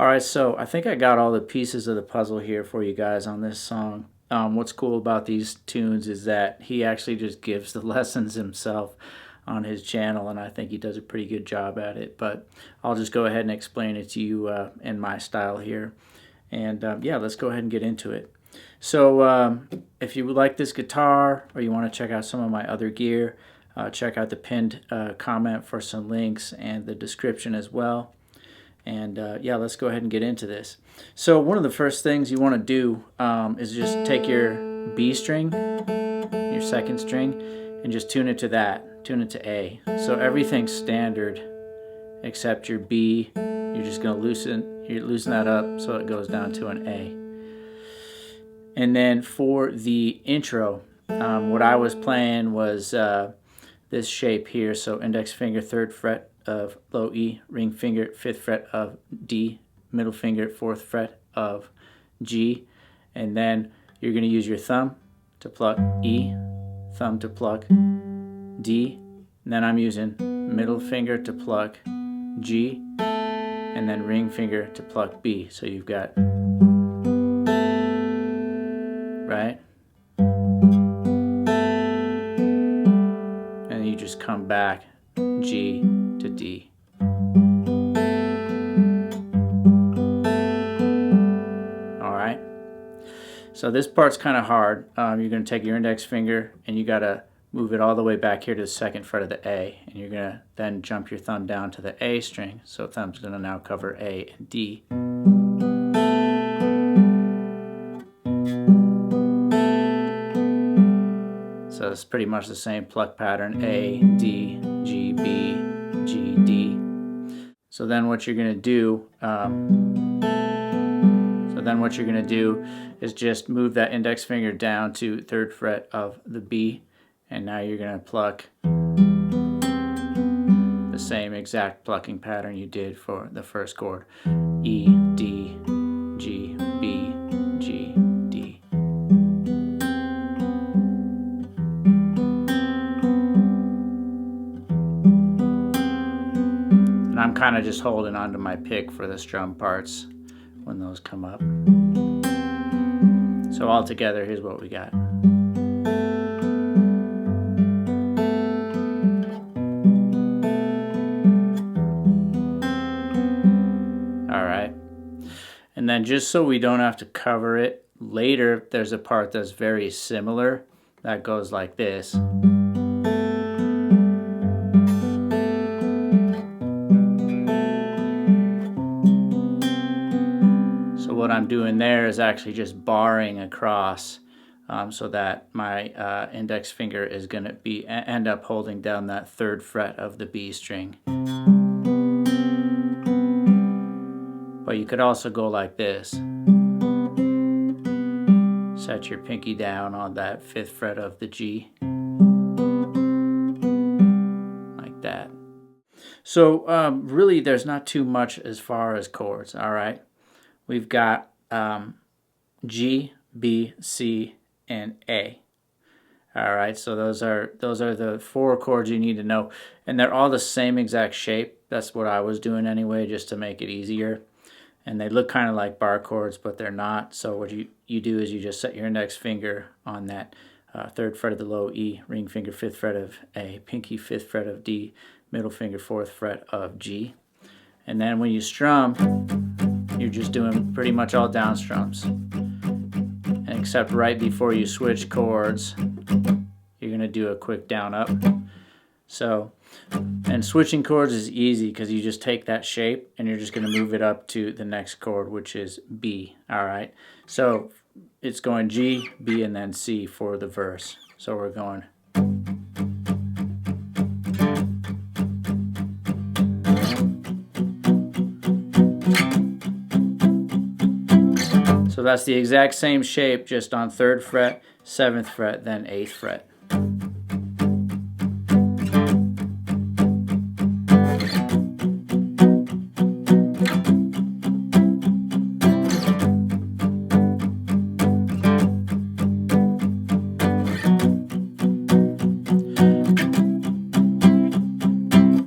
Alright, so I think I got all the pieces of the puzzle here for you guys on this song. What's cool about these tunes is that he actually just gives the lessons himself on his channel, and I think he does a pretty good job at it. But I'll just go ahead and explain it to you in my style here. And yeah, let's go ahead and get into it. So if you would like this guitar, or you want to check out some of my other gear, check out the pinned comment for some links and the description as well. And yeah, let's go ahead and get into this. So one of the first things you want to do is just take your B string, your second string, and just tune it to that. Tune it to A. So everything's standard except your B. You're just going to loosen that up so it goes down to an A. And then for the intro, what I was playing was this shape here. So index finger 3rd fret of low E, ring finger 5th fret of D, middle finger 4th fret of G, and then you're going to use your thumb to pluck E, thumb to pluck D, and then I'm using middle finger to pluck G, and then ring finger to pluck B. So you've got, right? And you just come back G to D. Alright, so this part's kind of hard. You're going to take your index finger and you got to move it all the way back here to the 2nd fret of the A, and you're going to then jump your thumb down to the A string, so thumb's going to now cover A and D. So it's pretty much the same pluck pattern: A, D, G, B, G, D. So then what you're going to do, is just move that index finger down to 3rd fret of the B, and now you're going to pluck the same exact plucking pattern you did for the first chord: E, D, G, B, G, D. And I'm kind of just holding onto my pick for the strum parts when those come up. So all together, here's what we got. Alright. And then just so we don't have to cover it later, there's a part that's very similar that goes like this. What I'm doing there is actually just barring across, so that my index finger is going to end up holding down that 3rd fret of the B string. But you could also go like this. Set your pinky down on that 5th fret of the G. Like that. So really there's not too much as far as chords, alright? We've got G, B, C, and A. All right, so those are the 4 chords you need to know, and they're all the same exact shape. That's what I was doing anyway, just to make it easier. And they look kind of like bar chords, but they're not. So what you do is you just set your index finger on that 3rd fret of the low E, ring finger 5th fret of A, pinky 5th fret of D, middle finger 4th fret of G. And then when you strum, you're just doing pretty much all down strums. And except right before you switch chords, you're going to do a quick down up. So, and switching chords is easy because you just take that shape and you're just going to move it up to the next chord, which is B. Alright, so it's going G, B, and then C for the verse. So we're going. So that's the exact same shape, just on 3rd fret, 7th fret, then 8th fret.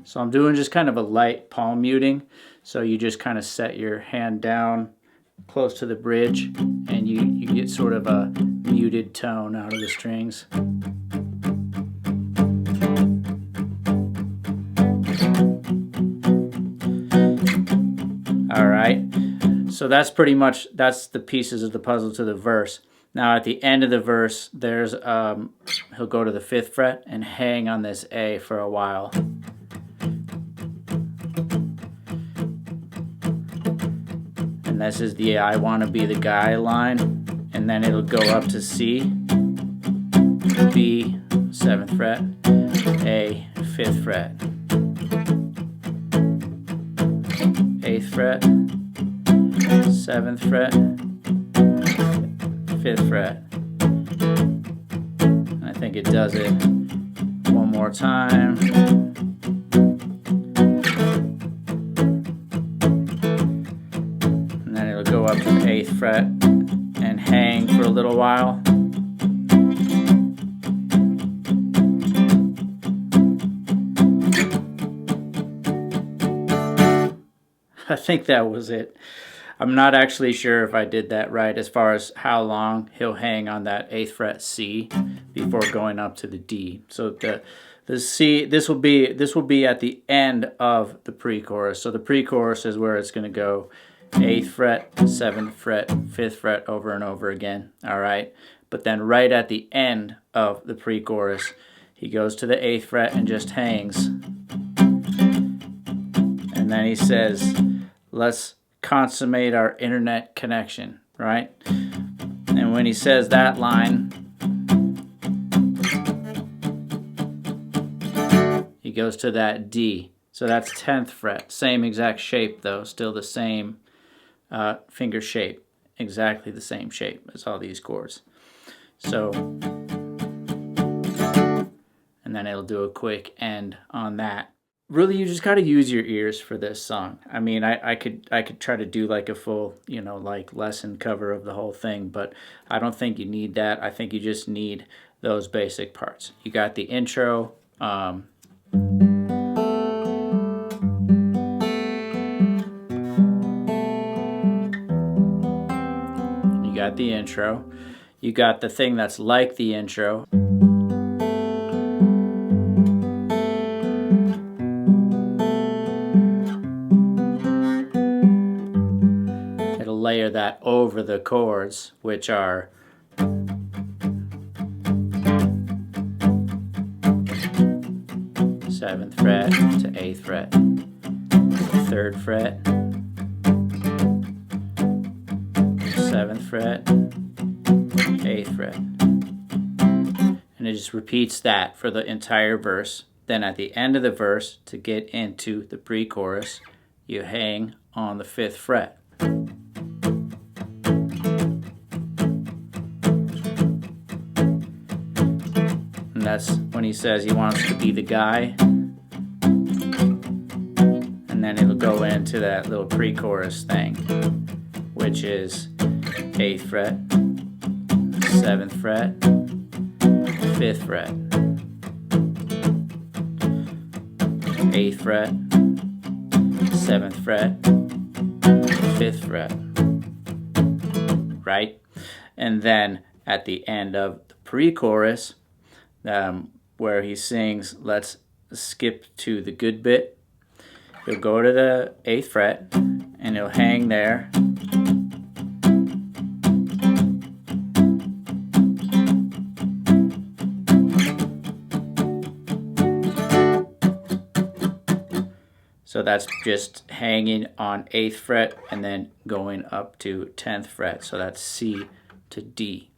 So I'm doing just kind of a light palm muting. So you just kind of set your hand down close to the bridge, and you get sort of a muted tone out of the strings. All right, so that's pretty much, that's the pieces of the puzzle to the verse. Now at the end of the verse, there's he'll go to the 5th fret and hang on this A for a while. And this is the I wanna be the guy line, and then it'll go up to C, B, 7th fret, A, 5th fret, 8th fret, 7th fret, 5th fret. And I think it does it one more time. And then it'll go up to the 8th fret and hang for a little while. I think that was it. I'm not actually sure if I did that right as far as how long he'll hang on that 8th fret C before going up to the D. So the C, this will be at the end of the pre-chorus. So the pre-chorus is where it's going to go 8th fret, 7th fret, 5th fret over and over again. All right, but then right at the end of the pre-chorus, he goes to the 8th fret and just hangs, and then he says, "Let's consummate our internet connection," right? And when he says that line, he goes to that D. So that's 10th fret. Same exact shape though, still the same finger shape. Exactly the same shape as all these chords. So, and then it'll do a quick end on that. Really, you just got to use your ears for this song. I mean, I could try to do like a full, you know, like lesson cover of the whole thing, but I don't think you need that. I think you just need those basic parts. You got the intro. You got the intro. You got the thing that's like the intro. Layer that over the chords, which are seventh fret to 8th fret, 3rd fret, 7th fret, 8th fret, and it just repeats that for the entire verse. Then at the end of the verse, to get into the pre-chorus, you hang on the 5th fret. That's when he says he wants to be the guy, and then it'll go into that little pre-chorus thing, which is 8th fret, 7th fret, 5th fret, 8th fret, 7th fret, 5th fret, right? And then at the end of the pre-chorus, where he sings, "Let's skip to the good bit," he'll go to the 8th fret and he'll hang there. So that's just hanging on 8th fret and then going up to 10th fret. So that's C to D.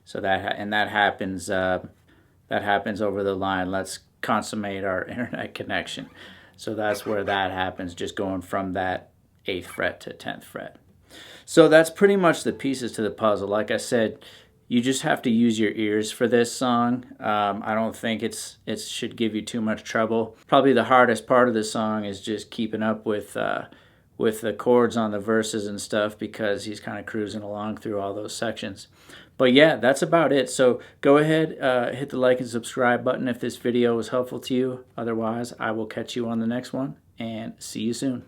So that happens. That happens over the line, "Let's consummate our internet connection." So that's where that happens, just going from that 8th fret to 10th fret. So that's pretty much the pieces to the puzzle. Like I said, you just have to use your ears for this song. I don't think it should give you too much trouble. Probably the hardest part of the song is just keeping up with the chords on the verses and stuff, because he's kind of cruising along through all those sections. But yeah, that's about it. So go ahead, hit the like and subscribe button if this video was helpful to you. Otherwise, I will catch you on the next one, and see you soon.